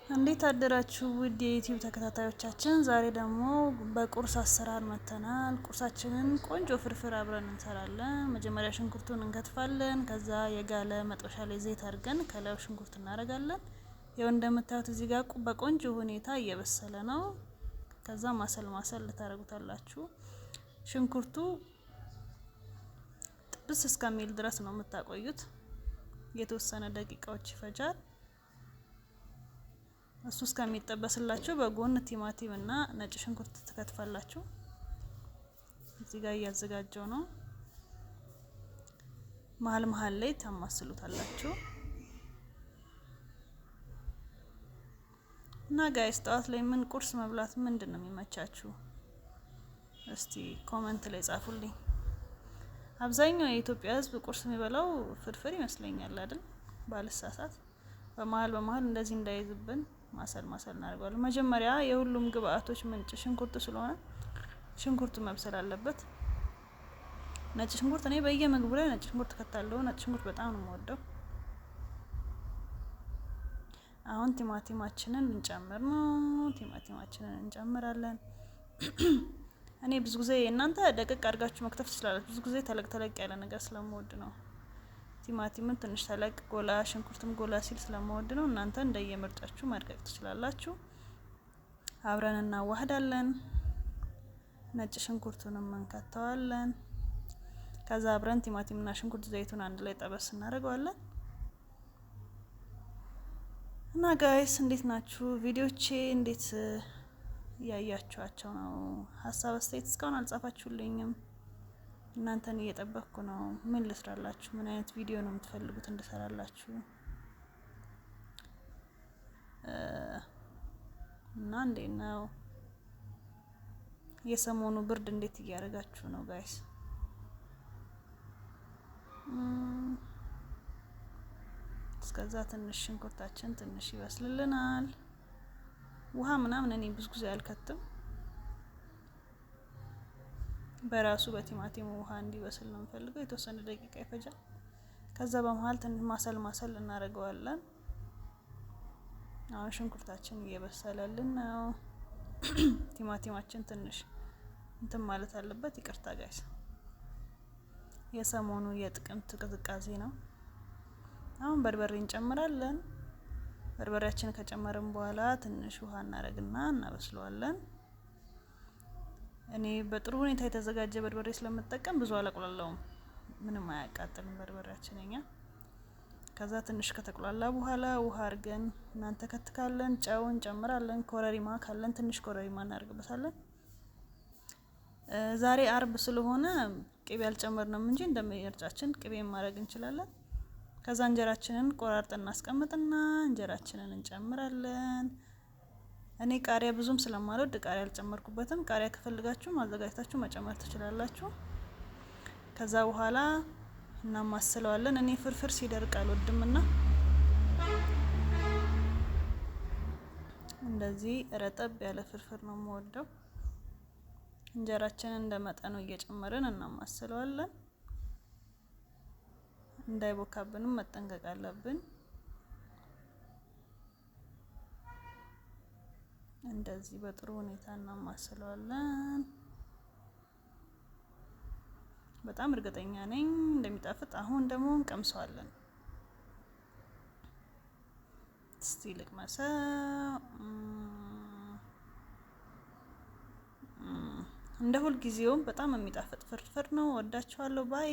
እንዴት አደራችሁ ውድ የዩቲዩብ ተከታታዮቻችን። ዛሬ ደግሞ በቁርስ አሰራር መተናል። ቁርሳችንን ቆንጆ ፍርፍር አብረን እንሰራለን። መጀመሪያ ሽንኩርቱን እንከትፋለን። ከዛ የጋለ መጥበሻ ላይ ዘይት አድርገን ከላዩ ሽንኩርት እናደርጋለን። ይኸው እንደምታዩት እዚህ ጋር በቆንጆ ሁኔታ እየበሰለ ነው። ከዛ ማሰል ልታደርጉታላችሁ። ሽንኩርቱ ጥብስ እስከሚል ድረስ ነው የምታቆዩት። የተወሰነ ደቂቃዎች ይፈጃል። እሱ እስከሚጠበስላችሁ በጎን ቲማቲም እና ነጭ ሽንኩርት ትከትፋላችሁ። እዚህ ጋር እያዘጋጀው ነው። መሀል መሀል ላይ ታማስሉታላችሁ። እና ጋይስ ጠዋት ላይ ምን ቁርስ መብላት ምንድን ነው የሚመቻችሁ? እስቲ ኮሜንት ላይ ጻፉልኝ። አብዛኛው የኢትዮጵያ ሕዝብ ቁርስ የሚበላው ፍርፍር ይመስለኛል አይደል? ባልሳሳት። በመሀል እንደዚህ እንዳይዝብን ማሰል እናደርገዋለን። መጀመሪያ የሁሉም ግብአቶች ምንጭ ሽንኩርት ስለሆነ ሽንኩርቱ መብሰል አለበት። ነጭ ሽንኩርት እኔ በየምግቡ ላይ ነጭ ሽንኩርት ከታለው። ነጭ ሽንኩርት በጣም ነው የምወደው። አሁን ቲማቲማችንን እንጨምር ነው። ቲማቲማችንን እንጨምራለን። እኔ ብዙ ጊዜ እናንተ ደቀቅ አድርጋችሁ መክተፍ ትችላላችሁ። ብዙ ጊዜ ተለቅ ያለ ነገር ስለምወድ ነው። ቲማቲምን ትንሽ ተለቅ ጎላ፣ ሽንኩርትም ጎላ ሲል ስለምወድ ነው። እናንተ እንደየምርጫችሁ ማድቀቅ ትችላላችሁ። አብረን እናዋህዳለን። ነጭ ሽንኩርቱንም እንከተዋለን። ከዛ አብረን ቲማቲምና ሽንኩርት ዘይቱን አንድ ላይ ጠበስ እናደርገዋለን። እና ጋይስ እንዴት ናችሁ? ቪዲዮቼ እንዴት ያያችኋቸው ነው? ሀሳብ አስተያየት እስካሁን አልጻፋችሁልኝም። እናንተን እየጠበቅኩ ነው። ምን ልስራላችሁ? ምን አይነት ቪዲዮ ነው የምትፈልጉት እንድሰራላችሁ? እና እንዴት ነው የሰሞኑ ብርድ እንዴት እያደረጋችሁ ነው ጋይስ? እስከዛ ትንሽ ሽንኩርታችን ትንሽ ይበስልልናል። ውሃ ምናምን እኔ ብዙ ጊዜ አልከትም። በራሱ በቲማቲሙ ውሃ እንዲበስል ነው የምፈልገው። የተወሰነ ደቂቃ ይፈጃል። ከዛ በመሃል ትንሽ ማሰል እናደርገዋለን። አሁን ሽንኩርታችን እየበሰለልን ነው። ቲማቲማችን ትንሽ እንትን ማለት አለበት። ይቅርታ ጋይስ፣ የሰሞኑ የጥቅምት ቅዝቃዜ ነው። አሁን በርበሬ እንጨምራለን። በርበሬያችን ከጨመርን በኋላ ትንሽ ውሃ እናደርግና እናበስለዋለን። እኔ በጥሩ ሁኔታ የተዘጋጀ በርበሬ ስለምጠቀም ብዙ አላቁላላውም። ምንም አያቃጥልም በርበሬያችን እኛ። ከዛ ትንሽ ከተቁላላ በኋላ ውሃ አድርገን እናንተ ከትካለን፣ ጨው እንጨምራለን። ኮረሪማ ካለን ትንሽ ኮረሪማ እናደርግበታለን። ዛሬ አርብ ስለሆነ ቅቤ አልጨመርንም እንጂ እንደምርጫችን ቅቤ ማድረግ እንችላለን። ከዛ እንጀራችንን ቆራርጠን እናስቀምጥና እንጀራችንን እንጨምራለን። እኔ ቃሪያ ብዙም ስለማልወድ ቃሪያ አልጨመርኩበትም። ቃሪያ ከፈልጋችሁ ማዘጋጅታችሁ መጨመር ትችላላችሁ። ከዛ በኋላ እናማስለዋለን። እኔ ፍርፍር ሲደርቅ አልወድምና እንደዚህ ረጠብ ያለ ፍርፍር ነው የምወደው። እንጀራችንን እንደመጠኑ እየጨመርን እናማስለዋለን። እንዳይቦካብንም መጠንቀቅ አለብን። እንደዚህ በጥሩ ሁኔታ እናማስለዋለን። በጣም እርግጠኛ ነኝ እንደሚጣፍጥ። አሁን ደግሞ እንቀምሰዋለን። እስቲ ልቅመሰው። እንደ ሁል ጊዜውም በጣም የሚጣፍጥ ፍርፍር ነው። ወዳችኋለሁ። ባይ